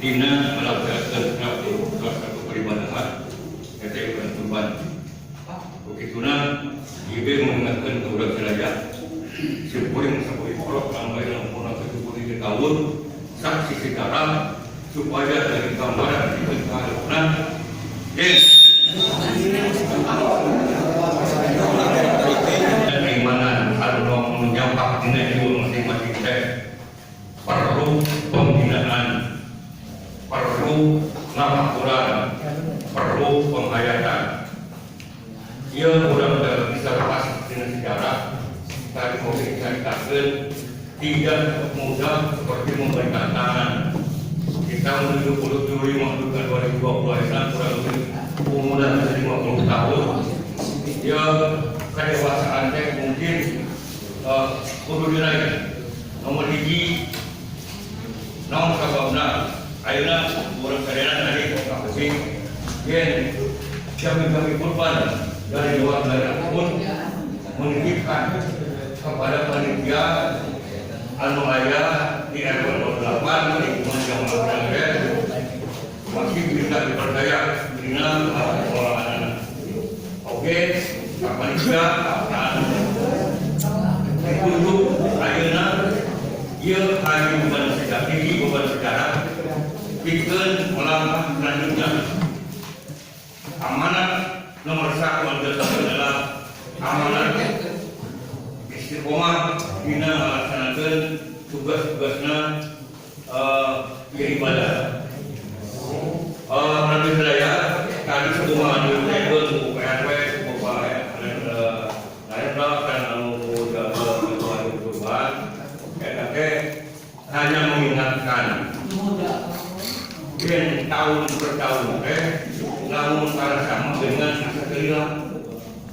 Dina melaksanakan satu peribadahan yang saya akan tumpah. Begitulah ibu mengingatkan kepada saya sepuring kolok sampai dalam umur 73 tahun saksi sejarah supaya dari gambaran kita keharusan dan keimanan harus menyampak nilai masing-masing perlu pembinaan, perlu ngamakuran, perlu penghayatan. Ia mudah-mudahan bisa lepas dengan sejarah. Tadi mau diceritakan tidak mudah seperti memberikan tangan. Kita menuju 10 Juli menentukan 2020 kurang lebih umurnya 50 tahun. Ia kedewasaan mungkin perlu diraih. Nomor hiji, nomor sababna ayeuna urang sadayana tadi kapasi yen kami korban dari luar daerah pun menitipkan kepada panitia anu aya di RW 08 lingkungan Jawa Barat masih bisa dipercaya dengan pengelolaan. Oke, panitia untuk ayeuna ieu hanya beban sejarah bikin melangkah selanjutnya. Amanat nomor 1 adalah amanat istiqomah dina melaksanakan tugas-tugasnya beribadah. Menurut saya tadi semua diukur UPRW, hanya mengingatkan dan tahun per tahun namun para sama dengan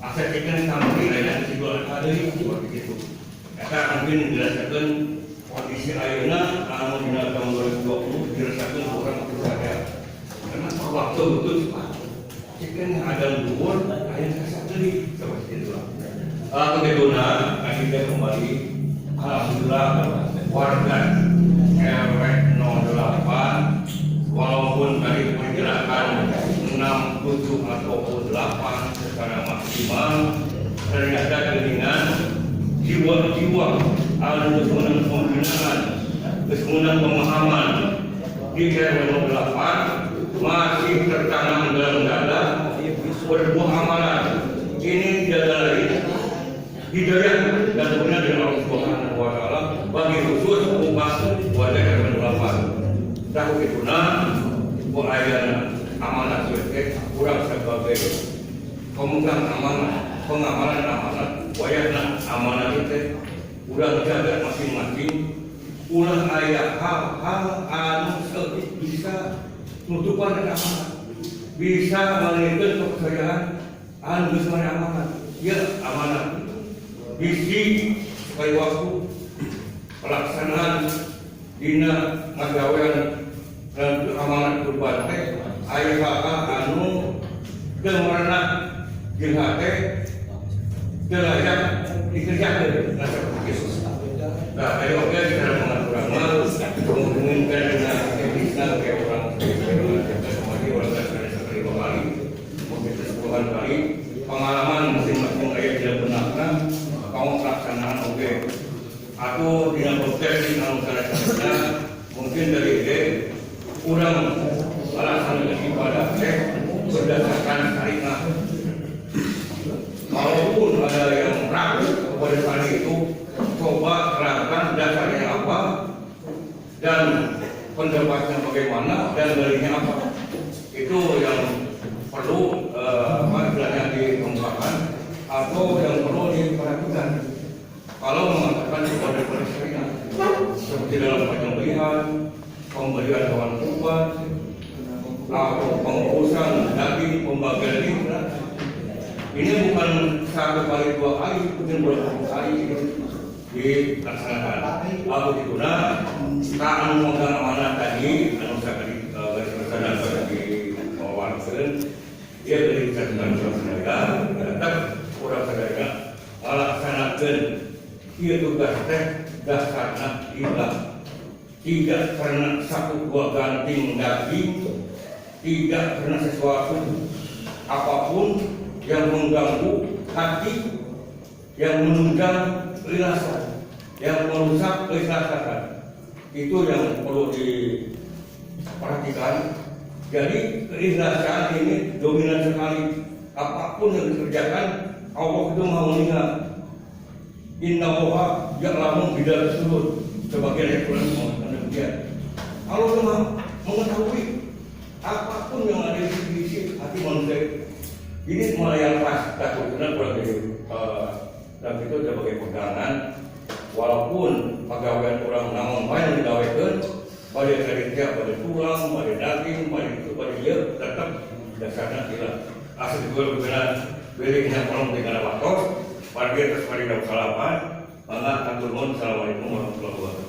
aset ikan sama wilayah juga ada begitu. Kita mungkin menjelaskan kondisi ayeuna anu dina tahun 2020 dirasakeun kurang sadaya. Karena waktu itu jika ada luhur, ayah kasar tadi seperti itu. Kedua, kita kembali, alhamdulillah warga RW 08, walaupun tadi diperkirakan 6, 7 atau 8 secara maksimal, ternyata dengan jiwa-jiwa ada kesemunan pembinaan, kesemunan pemahaman di RW 08 masih tertanam dalam dada berbuah amalan. Ini tidak lain hidayah dan benar dari Allah Subhanahu wa Ta'ala bagi khusus umat warga RW 08. Tahu itu ayana amanah sebagai kurang sebagai pemegang amanah, pengamalan amanah, wayahna amanah itu kurang jaga masing-masing. Ulah ayah hal-hal anu bisa tutupan dan amanah, bisa menentukan kepercayaan anu semuanya amanah. Ya amanah bisi supaya waktu pelaksanaan dina magawean dan amanah kurban teh aya anu teu marana jeung hate teu layak dikerjakeun nah seperti itu. Nah, ayo oke kita mengatur amal menghubungkan dengan teknisnya kayak orang kembali warga sekali kembali mungkin 10 kali pengalaman masing-masing ayat tidak benarkan kamu pelaksanaan oke atau tidak proses di dalam cara-caranya mungkin dari ide kurang alasan ibadah berdasarkan syariat. Kalaupun ada yang ragu pada saat itu coba terangkan dasarnya apa dan pendapatnya bagaimana dan darinya apa, itu yang perlu istilahnya dikembangkan atau yang perlu diperhatikan. Kalau mengatakan kepada syariat seperti dalam penyembelihan, pemberian hewan kurban atau pengurusan daging, pembagian fitrah, ini bukan 1 kali 2 kali, mungkin berapa kali dilaksanakan. Aku diguna tak memegang amanah tadi, anu sakit garis besar dan bagi wawasan, dia beri catatan saudara, tetap orang saudara melaksanakan ia tugas teh dasarnya tidak karena 1-2 ganting daging, tidak karena sesuatu apapun yang mengganggu hati, yang menunjang keikhlasan, yang merusak keikhlasan, itu yang perlu diperhatikan. Jadi keikhlasan ini dominan sekali. Apapun yang dikerjakan, Allah itu mau mengingat. Inna Allaha ya'lamu bidal sudur. Sebagian Al-Quran demikian. Allah itu mengetahui apapun yang ada di sisi hati manusia. Ini melayang pas takutnya kurang dari dan itu sebagai pegangan. Walaupun pegawai orang namun main digawekeun pada kerja, pada tulang, pada daging, pada itu, pada dia tetap dasarnya tidak asal juga benar belinya kolom dengan waktu pada dia terus pada dalam salaman maka atur mohon assalamualaikum warahmatullahi wabarakatuh.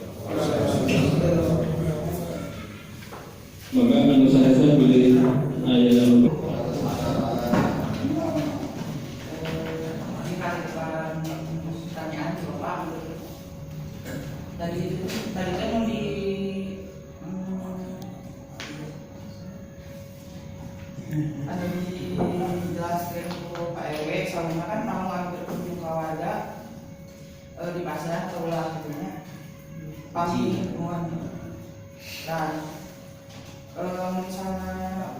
Maka anu saya boleh ayat tadi kan mau ada dijelaskan ke Pak RW soalnya kan mau berkunjung ke warga di pasar atau ulah gitunya pagi mohon. Nah misalnya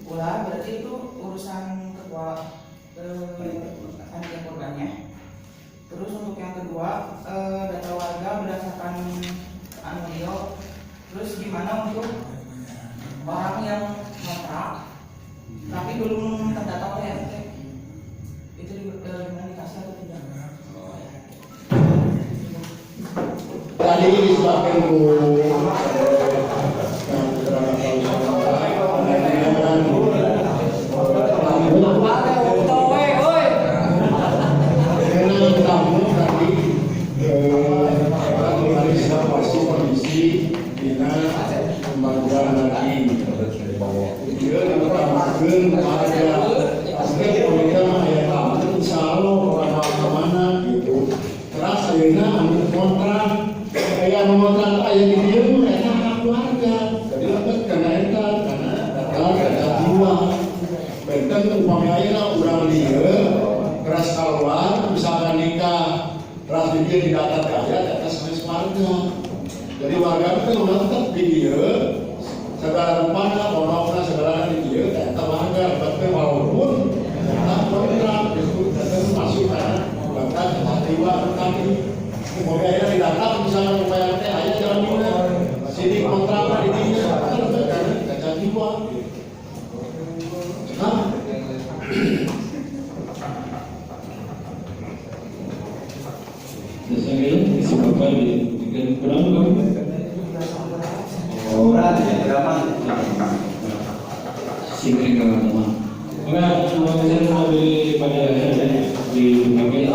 ulah berarti itu urusan ketua panitia korbannya. Terus untuk yang kedua data warga berdasarkan anulio. Terus gimana untuk orang yang kontrak tapi belum terdata oleh RT, itu gimana dikasih atau tidak? Tadi disebabkan Bu dua. Benten upami ayeuna urang lieu keras keluar misalkan nikah keras di data teh aya eta sanes warga. Jadi warga itu udah tetap di dieu segala rupana pondokna segala di dieu eta warga betul walaupun eta kontrak disebut tetap masuk kana bahkan hatiwa kami moga aya di data misalkan upaya teh aya jalan dina sini kontrak di dieu kan kaca jiwa. Saya isi bapak di kurang kamu. Orang yang ramah. Singkring teman. Maka saya lebih pada di bagian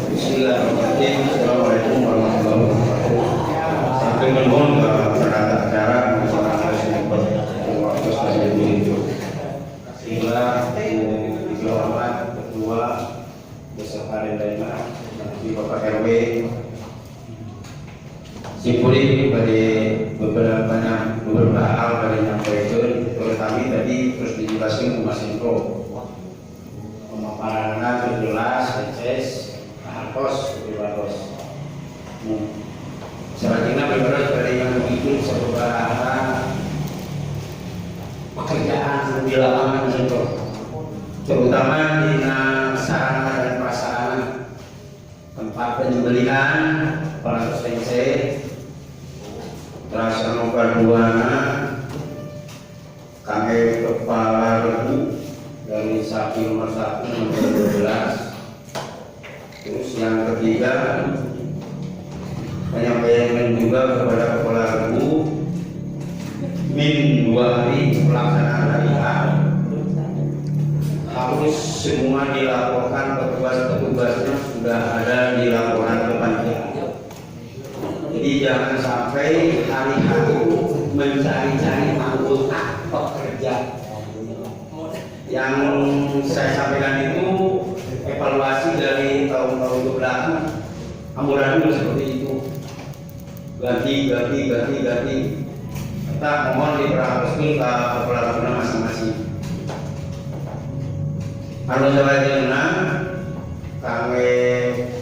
Bismillahirrahmanirrahim. Assalamualaikum warahmatullahi wabarakatuh. Sampai menuhun penata acara waktu saya itu. Sehingga dihormat ketua beserta lainnya di Bapak RW. Simpulin pada beberapa hal pada nyampaikan, terutama tadi terus dijelaskan Mas Indro. Pemaparan jelas, jelas, hartos, bebas. Selanjutnya beberapa dari yang begitu beberapa pekerjaan di lapangan Indro, terutama di sarana dan prasarana tempat penyembelihan para sensei. Rasa nomor 2 kami kepala regu dari sapi nomor 1 nomor 12. Terus yang ketiga menyampaikan juga kepada kepala regu min 2 hari pelaksanaan hari H harus semua dilaporkan petugas-petugasnya sudah ada di laporan kepanitiaan. Jadi jangan sampai hari-hari mencari-cari anggota pekerja. Yang saya sampaikan itu evaluasi dari tahun-tahun ke belakang. Amburadul seperti itu. Ganti. Kita mohon diperhatikan ke kepala guna masing-masing. Kalau selanjutnya kami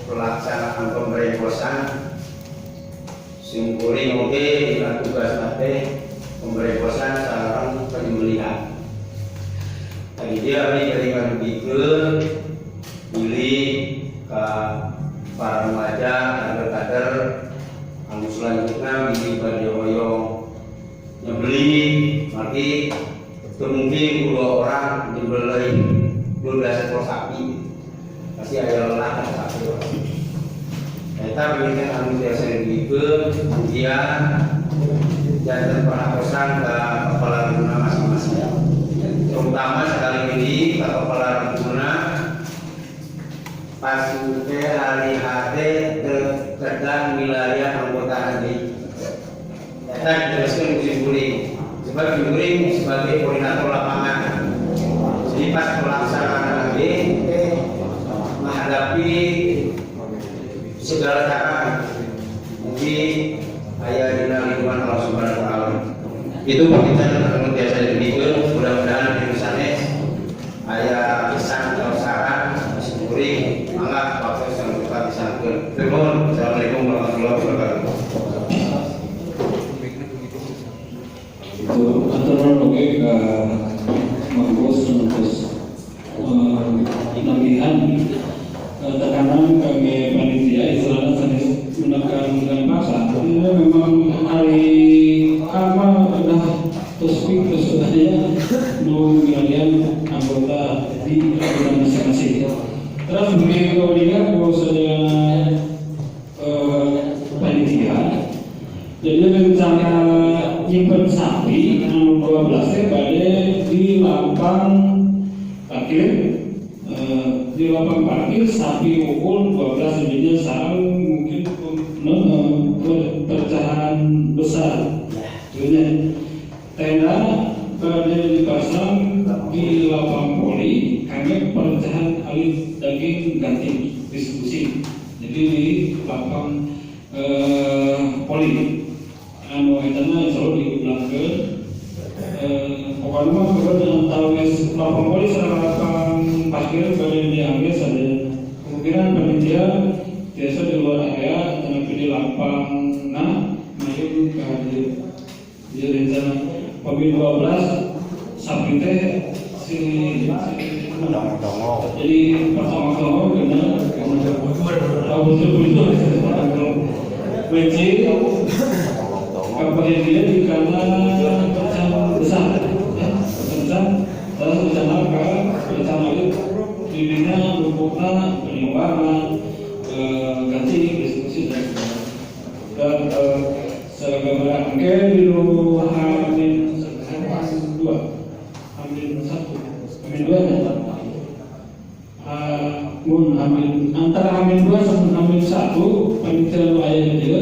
pelaksanaan pembereposan simpuling oke dengan tugas nanti pembereposan sarang penyembelihan. Tadi dia berikan bikin pilih ke para remaja kader-kader anu selanjutnya pilih badioyo nyembeli nanti mungkin 2 orang dibeli 12 ekor sapi pasti ada lelah sapi. Kita berikan anu biasa dibikin kemudian dan perhatian ke kepala guna masing-masing. Terutama sekali ini ke kepala guna pas hari HT terkadang wilayah anggota HT. Kita jelaskan simpuling sebagai koordinator lapangan. Jadi pas pelaksanaan HT menghadapi segala cara mungkin ayah dina lingkungan Allah Subhanahu wa taala. Itu permintaan yang biasa dibikin, mudah-mudahan di sana ayah pesan atau saran syukuri mangga waktu yang kita disampaikan. Assalamualaikum warahmatullahi wabarakatuh. Itu aturan oke ke Mangkos terus latihan tekanan kami panitia istilahnya sanes menekan paksa. Ini memang hari kamal udah speak sebenarnya mau kalian anggota di masing-masing. Terus kemudian bahwasanya panitia jadi rencana nyimpen sapi anu 12 pada di lapang parkir di lapang parkir sapi ukul 12 jadinya sarang mungkin pecahan besar. Jadi tenda pada dipasang di lapang poli kami pecahan alif daging ganti distribusi. Jadi di lapang poli anu etana selalu di lapang main hadir di rencana pemilu 12 sapi teh jadi pertama-tama benar benci kemudian dia karena bersama besar lalu bersama bersama itu dirinya membuka penimbangan ganti diskusi dan sebagai angke di Hamin 2 antara Hamin 2 sama Hamin 1 panitia ayahnya dia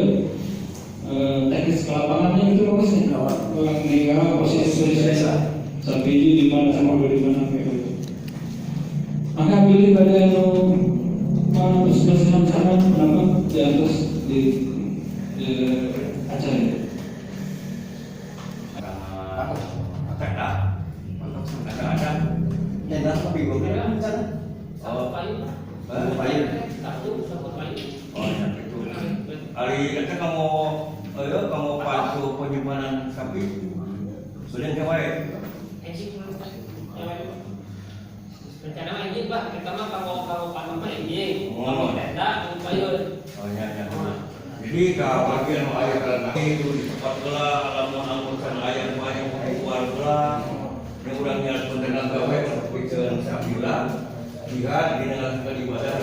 teknis kelapangannya itu bagusnya orang meninggal posisi sampai di mana sama di mana maka pilih pada yang bersih-bersihkan sana menambah di atas di acara ini. Tenda kopi gue kan sana. Satu kayu. Satu kayu. Oh, yang itu. Hari itu kamu pasu penyimpanan sapi. Sudah nggak rencana anjing Pak, pertama kalau panen mah anjing, Oh. tenda, kayu. Oh ya. Jadi kalau bagian ayah karena itu di tempat gelah, lamun angkutan ayah banyak keluar gelah, yang urangnya kontenan gawe bikin sabila, lihat di negara sekali ibadah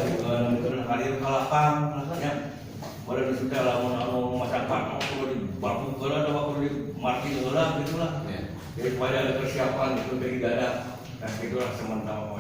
dengan hadir kalapang, rasanya. Pada sudah lamun masyarakat perlu di batu gelah, perlu di marki gelah, gitulah. Jadi pada ada persiapan itu dari dada. Dan itulah sementara